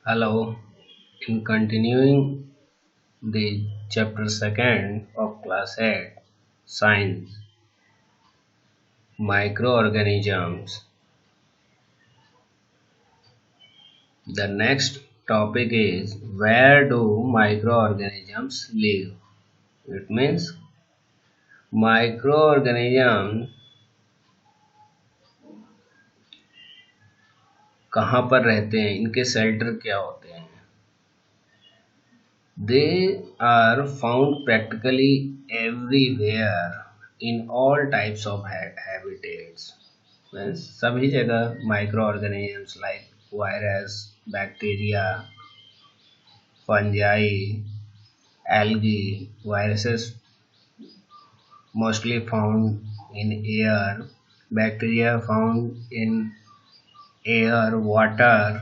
Hello, in continuing the chapter 2nd of class 8, Science, Microorganisms. The next topic is where do microorganisms live? It means microorganisms कहाँ पर रहते हैं, इनके shelter क्या होते हैं. They are found practically everywhere in all types of habitats. Means सभी जगह microorganisms like virus, bacteria, fungi, algae, viruses mostly found in air, bacteria found in air, water,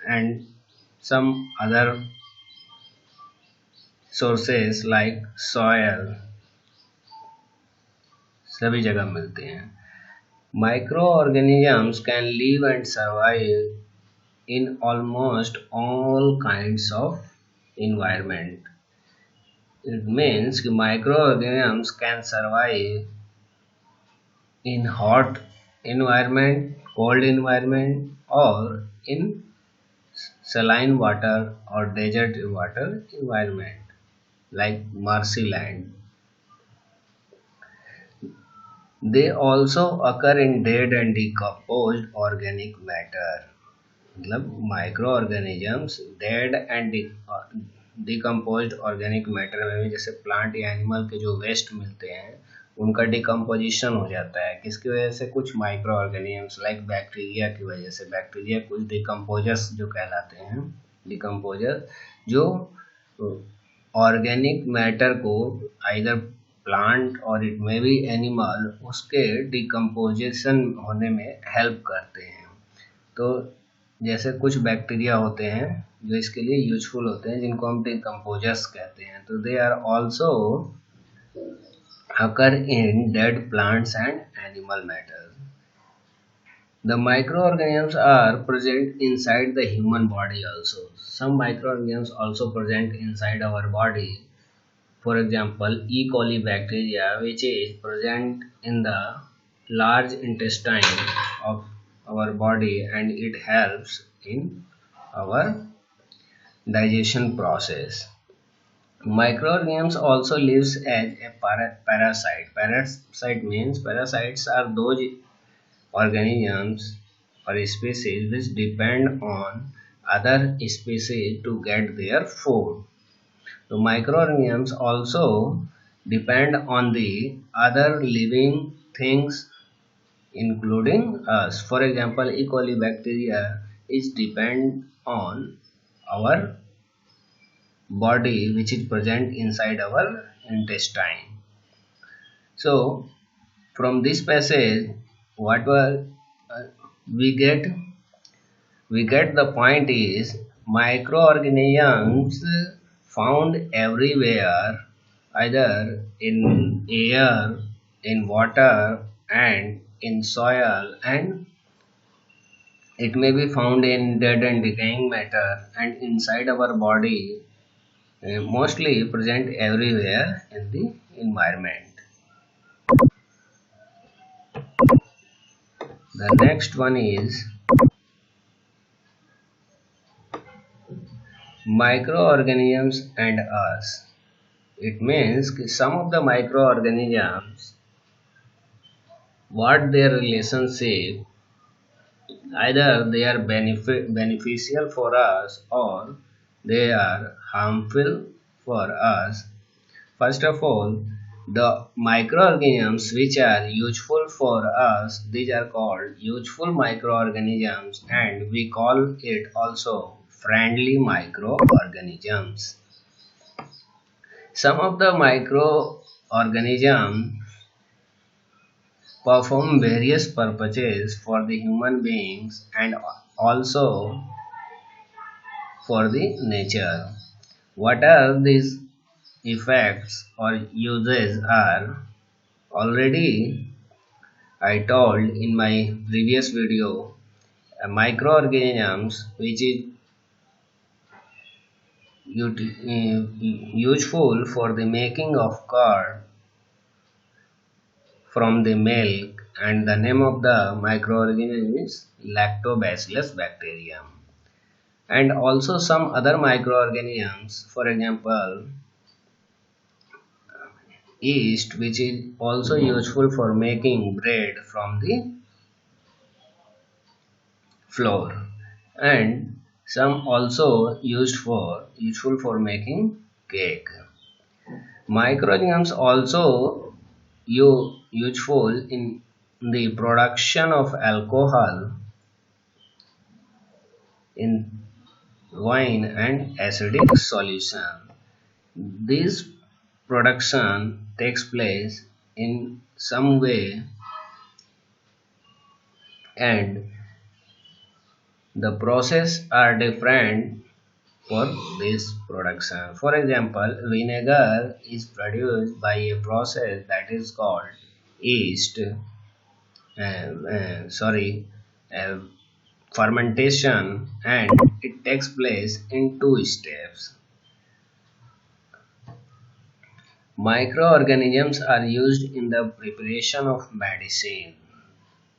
and some other sources like soil. सभी जगह मिलते हैं. Microorganisms can live and survive in almost all kinds of environment. It means कि microorganisms can survive in hot environment, cold environment, or in saline water or desert water environment like marshy land. They also occur in dead and decomposed organic matter. मतलब micro organisms dead and decomposed organic matter में भी, जैसे plant या animal के जो waste मिलते हैं उनका डिकम्पोजिशन हो जाता है. किसकी वजह से? कुछ माइक्रो ऑर्गेनिजम्स लाइक बैक्टीरिया की वजह से. बैक्टीरिया कुछ डिकम्पोजर्स जो कहलाते हैं, डिकम्पोजर जो ऑर्गेनिक मैटर को आइदर प्लांट और इट में भी एनिमल उसके डिकम्पोजिशन होने में हेल्प करते हैं. तो जैसे कुछ बैक्टीरिया होते हैं जो इसके लिए यूजफुल होते हैं, जिनको हम डिकम्पोजर्स कहते हैं. तो they are also occur in dead plants and animal matter. The microorganisms are present inside the human body also. Some microorganisms also present inside our body. For example, E. coli bacteria, which is present in the large intestine of our body, and it helps in our digestion process. Microorganisms also lives as a parasite. Parasite means parasites are those organisms or species which depend on other species to get their food. So microorganisms also depend on the other living things including us. For example, E. coli bacteria is depend on our body which is present inside our intestine. So from this passage what uh, we get we get the point is microorganisms found everywhere, either in air, in water, and in soil, and it may be found in dead and decaying matter and inside our body, mostly present everywhere in the environment. The next one is microorganisms and us. It means some of the microorganisms, what their relationship, either they are beneficial for us or they are harmful for us. First of all, the microorganisms which are useful for us, these are called useful microorganisms, and we call it also friendly microorganisms. Some of the microorganisms perform various purposes for the human beings and also for the nature. What are these effects or uses are already I told in my previous video. Microorganisms which is useful for the making of curd from the milk, and the name of the microorganism is Lactobacillus bacterium. And also some other microorganisms, for example yeast, which is also useful for making bread from the flour, and some also useful for making cake. Microorganisms also useful in the production of alcohol in wine and acidic solution. This production takes place in some way, and the process are different for this production. For example, vinegar is produced by a process that is called yeast, sorry, uh, fermentation, and it takes place in two steps. Microorganisms are used in the preparation of medicine.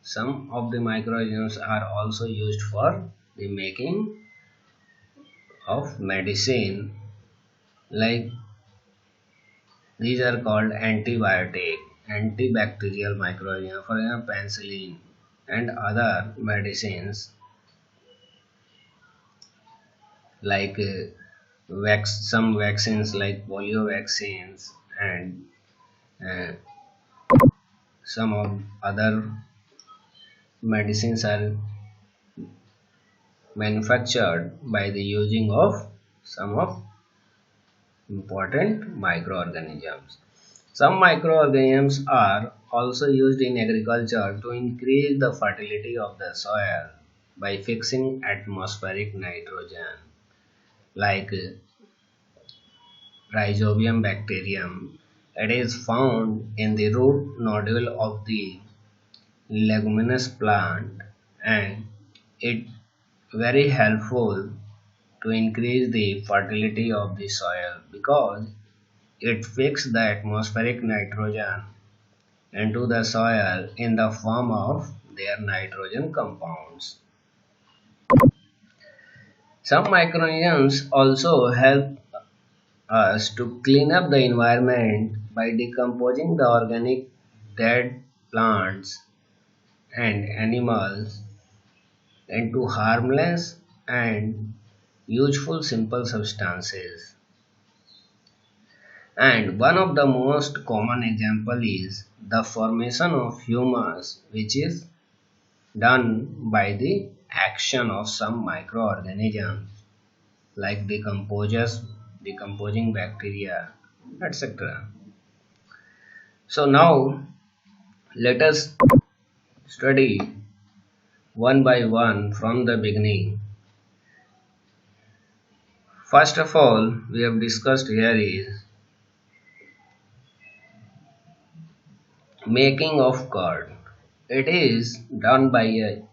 Some of the microorganisms are also used for the making of medicine, like these are called antibiotic, antibacterial microorganisms, for example penicillin and other medicines, like some vaccines like polio vaccines, and uh, some of other medicines are manufactured by the using of some of important microorganisms. Some microorganisms are also used in agriculture to increase the fertility of the soil by fixing atmospheric nitrogen, like Rhizobium bacterium. It is found in the root nodule of the leguminous plant, and it very helpful to increase the fertility of the soil because it fixes the atmospheric nitrogen into the soil in the form of their nitrogen compounds. Some microorganisms also help us to clean up the environment by decomposing the organic dead plants and animals into harmless and useful simple substances. And one of the most common example is the formation of humus, which is done by the action of some microorganisms like decomposing bacteria, etc. So now let us study one by one from the beginning. First of all, we have discussed here is making of curd. It is done by a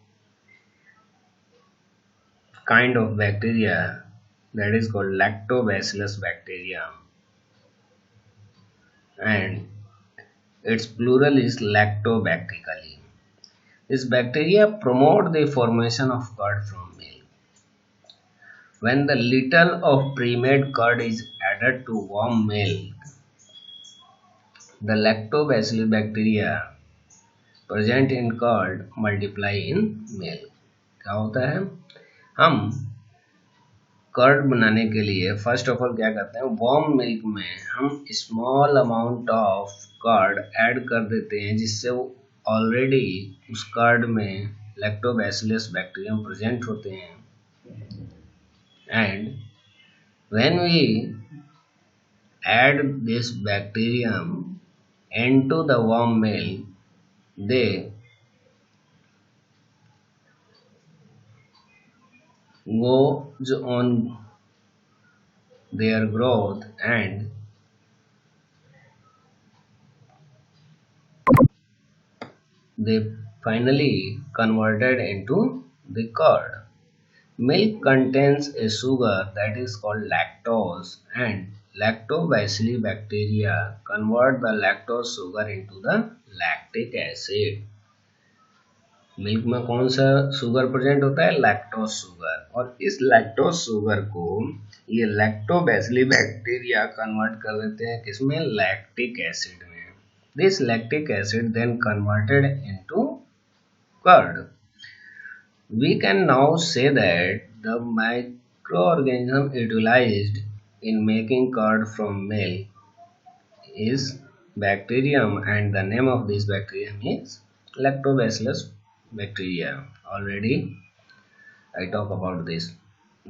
kind of bacteria that is called Lactobacillus bacterium, and its plural is lactobacterically. This bacteria promote the formation of curd from milk. When the little of pre-made curd is added to warm milk, the lactobacillus bacteria present in curd multiply in milk. क्या होता है, हम curd बनाने के लिए first of all क्या करते हैं, वार्म मिल्क में हम small amount of curd add कर देते हैं, जिससे वो ऑलरेडी उस कर्ड में लैक्टोबैसिलस बैक्टीरियम प्रेजेंट होते हैं, and when we add this bacterium into the warm milk, they goes on their growth, and they finally converted into the curd. Milk contains a sugar that is called lactose, and lactobacilli bacteria convert the lactose sugar into the lactic acid. Milk में कौन सा sugar present होता है? Lactose sugar. और इस lactose sugar को ये lactobacilli bacteria convert कर देते हैं किसमें? लैक्टिक एसिड में। This lactic acid then converted into curd. We can now say that the microorganism utilized in making curd from milk is bacterium, and the name of this bacterium is Lactobacillus bacteria. Already I talk about this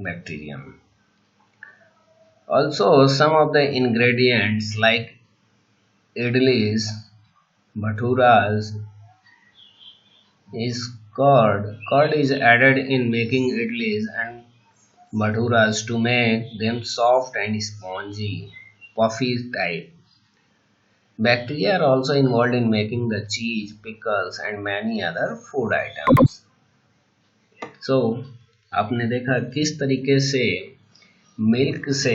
bacterium. Also some of the ingredients like idlis, bhaturas is curd. Curd is added in making idlis and bhaturas to make them soft and spongy, puffy type. Bacteria are also involved in making the cheese, pickles and many other food items. So, आपने देखा किस तरीके से milk से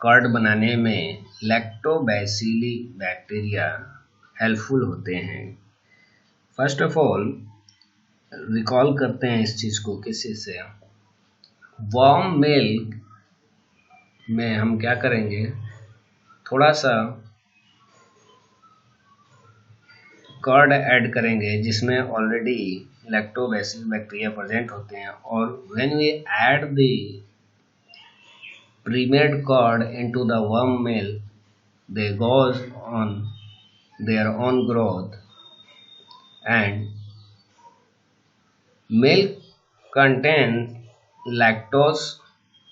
curd बनाने में lactobacilli bacteria helpful होते हैं। फर्स्ट ऑफ ऑल रिकॉल करते हैं इस चीज को किसी से। वार्म मिल्क में हम क्या करेंगे? थोड़ा सा कर्ड ऐड करेंगे जिसमें ऑलरेडी लैक्टोबैसिल बैक्टीरिया प्रेजेंट होते हैं, और when we add the premade curd into the warm milk, they goes on their own growth, and milk contains lactose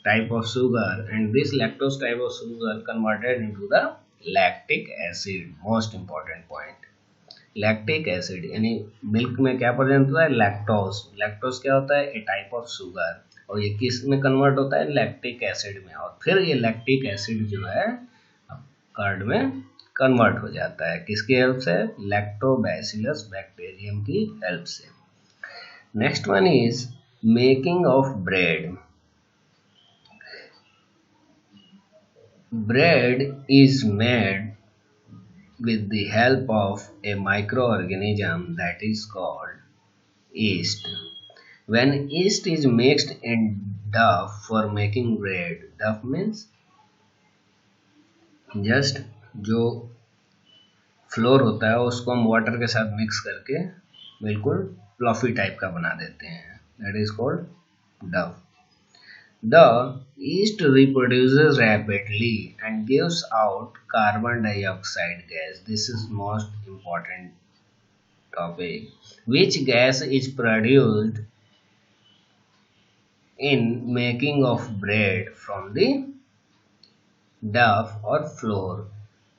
type of sugar, and this lactose type of sugar converted into the lactic acid. Most important point, lactic acid यानी milk में क्या present होता है? Lactose. Lactose क्या होता है? ए type of sugar, और ये किस में कन्वर्ट होता है? लैक्टिक एसिड में, और फिर ये लैक्टिक एसिड जो है कर्ड में कन्वर्ट हो जाता है। किसकी हेल्प से? लैक्टोबैसिलस बैक्टीरियम की हेल्प से। Next one is making of bread. Bread is made with the help of a microorganism that is called yeast. When yeast is mixed in dough for making bread, dough means just जो floor होता है उसको हम water के साथ mix करके बिल्कुल fluffy type का बना देते हैं, that is called Dove. The yeast reproduces rapidly and gives out carbon dioxide gas. This is most important topic. Which gas is produced in making of bread from the dough or flour?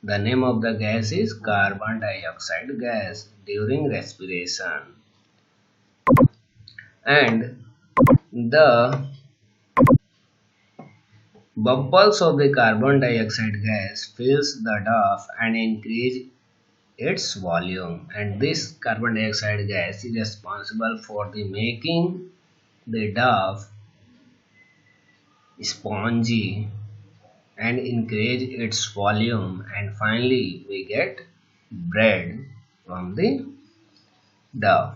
The name of the gas is carbon dioxide gas during respiration. And the bubbles of the carbon dioxide gas fills the dough and increase its volume, and this carbon dioxide gas is responsible for the making the dough spongy and increase its volume, and finally we get bread from the dough.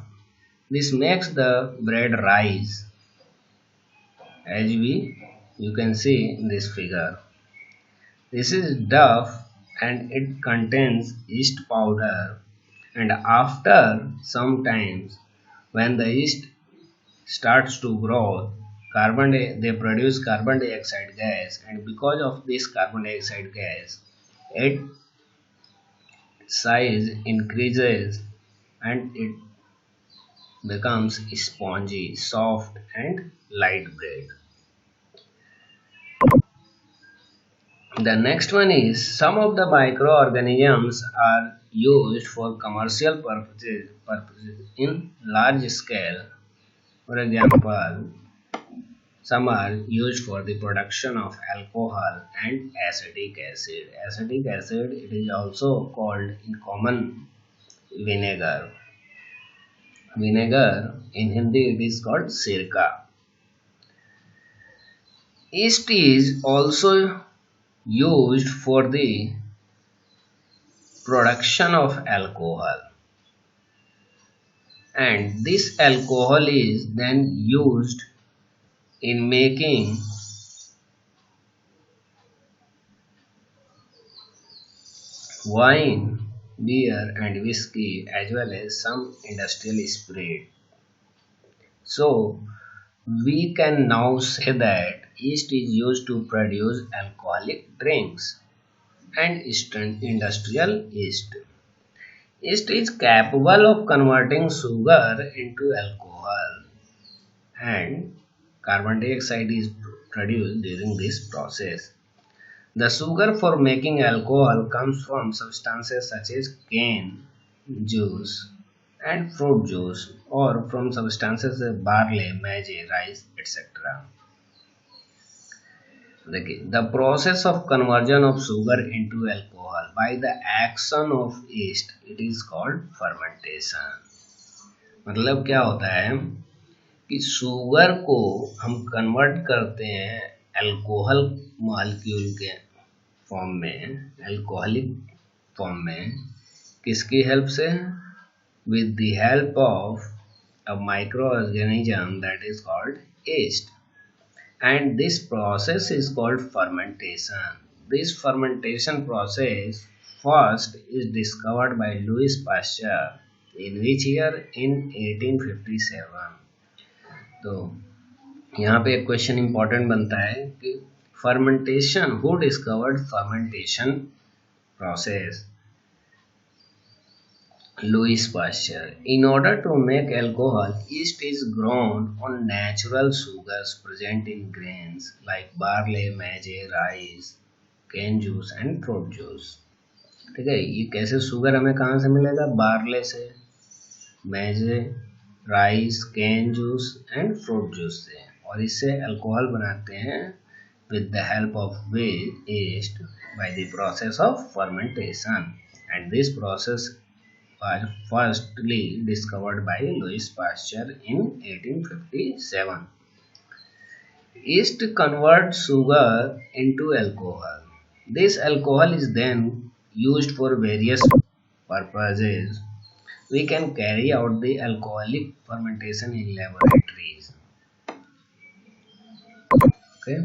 This makes the bread rise, as you can see in this figure. This is dough and it contains yeast powder, and after some times when the yeast starts to grow, they produce carbon dioxide gas, and because of this carbon dioxide gas, its size increases and it becomes spongy, soft and light bread. The next one is some of the microorganisms are used for commercial purposes in large scale. For example, some are used for the production of alcohol and acetic acid. Acetic acid, it is also called in common vinegar. Vinegar in Hindi it is called sirka. Yeast is also used for the production of alcohol, and this alcohol is then used in making wine, beer and whiskey as well as some industrial spirit. So we can now say that yeast is used to produce alcoholic drinks and industrial yeast. Yeast is capable of converting sugar into alcohol, and carbon dioxide is produced during this process. The sugar for making alcohol comes from substances such as cane juice and fruit juice, or from substances like barley, maize, rice, etc. The process of conversion of sugar into alcohol by the action of yeast, it is called fermentation. मतलब क्या होता है कि sugar को हम convert करते हैं alcohol molecule के फॉर्म में, अल्कोहलिक फॉर्म में, किसकी हेल्प से? With the help of a micro organism that is called yeast, and this process is called fermentation. This fermentation process first is discovered by Louis Pasteur in which year? In 1857. तो यहाँ पे एक question important बनता है कि fermentation, who discovered fermentation process? Louis Pasteur. In order to make alcohol, yeast is grown on natural sugars present in grains like barley, maize, rice, cane juice and fruit juice. ठीक है, ये कैसे sugar हमें कहाँ से मिलेगा? Barley से, maize, rice, can juice and fruit juice से, और इससे अल्कोहल बनाते हैं with the help of yeast by the process of fermentation, and this process was firstly discovered by Louis Pasteur in 1857. Yeast converts sugar into alcohol. This alcohol is then used for various purposes. We can carry out the alcoholic fermentation in laboratories. Okay.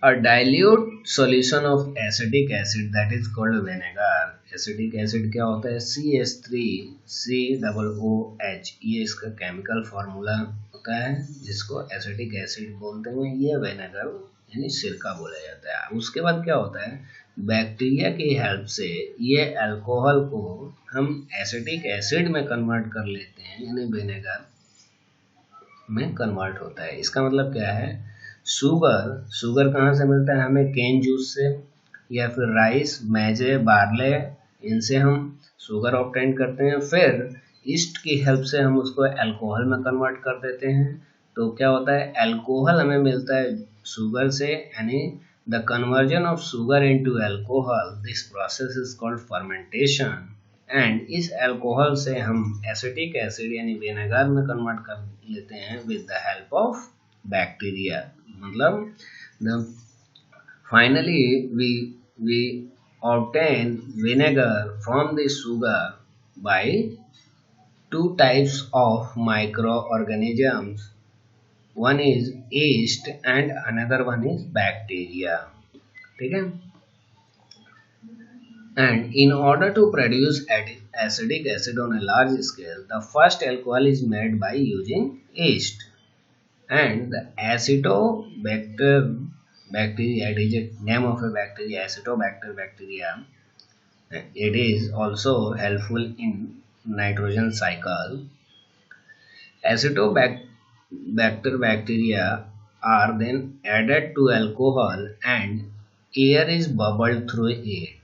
A dilute solution of acetic acid that is called vinegar. Acidic acid क्या होता है? CH3COOH, ये इसका chemical formula होता है जिसको acidic acid बोलते हैं। ये विनेगर यानी सिरका बोला जाता है। उसके बाद क्या होता है? बैक्टीरिया की हेल्प से ये अल्कोहल को हम एसिडिक एसिड में कन्वर्ट कर लेते हैं, यानी विनेगर में कन्वर्ट होता है। इसका मतलब क्या है? शुगर कहाँ से मिलता है हमें? केन जूस से, या फिर राइस, मैजे, बार्ले, इनसे हम शुगर ऑब्टेन करते हैं। फिर ईस्ट की हेल्प से हम उसको अल्कोहल में कन्वर्ट कर देते हैं। तो क्या होता है? अल्कोहल हमें मिलता है शुगर से, यानी the conversion of sugar into alcohol, this process is called fermentation. And इस अल्कोहल से हम एसिटिक एसिड यानी विनेगर में कन्वर्ट कर लेते हैं with the help of bacteria. मतलब finally we obtain vinegar from the sugar by two types of microorganisms. One is yeast and another one is bacteria. ठीक है? And in order to produce acetic acid on a large scale, the first alcohol is made by using yeast. And the acetobacter bacteria, it is a name of a bacteria, Acetobacter bacteria. It is also helpful in nitrogen cycle. Acetobacter bacteria are then added to alcohol and air is bubbled through it.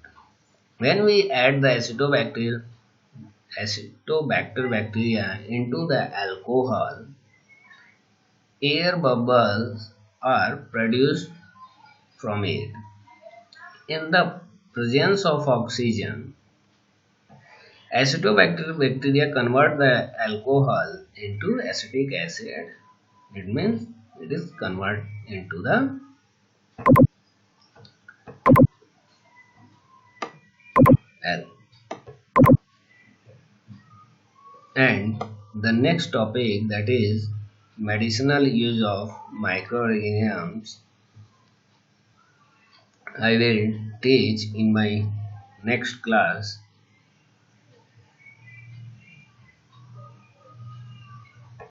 When we add the Acetobacter bacteria into the alcohol, air bubbles are produced from it. In the presence of oxygen, Acetobacter bacteria convert the alcohol into acetic acid. It means It is converted into the L. And the next topic, that is medicinal use of microorganisms, I will teach in my next class.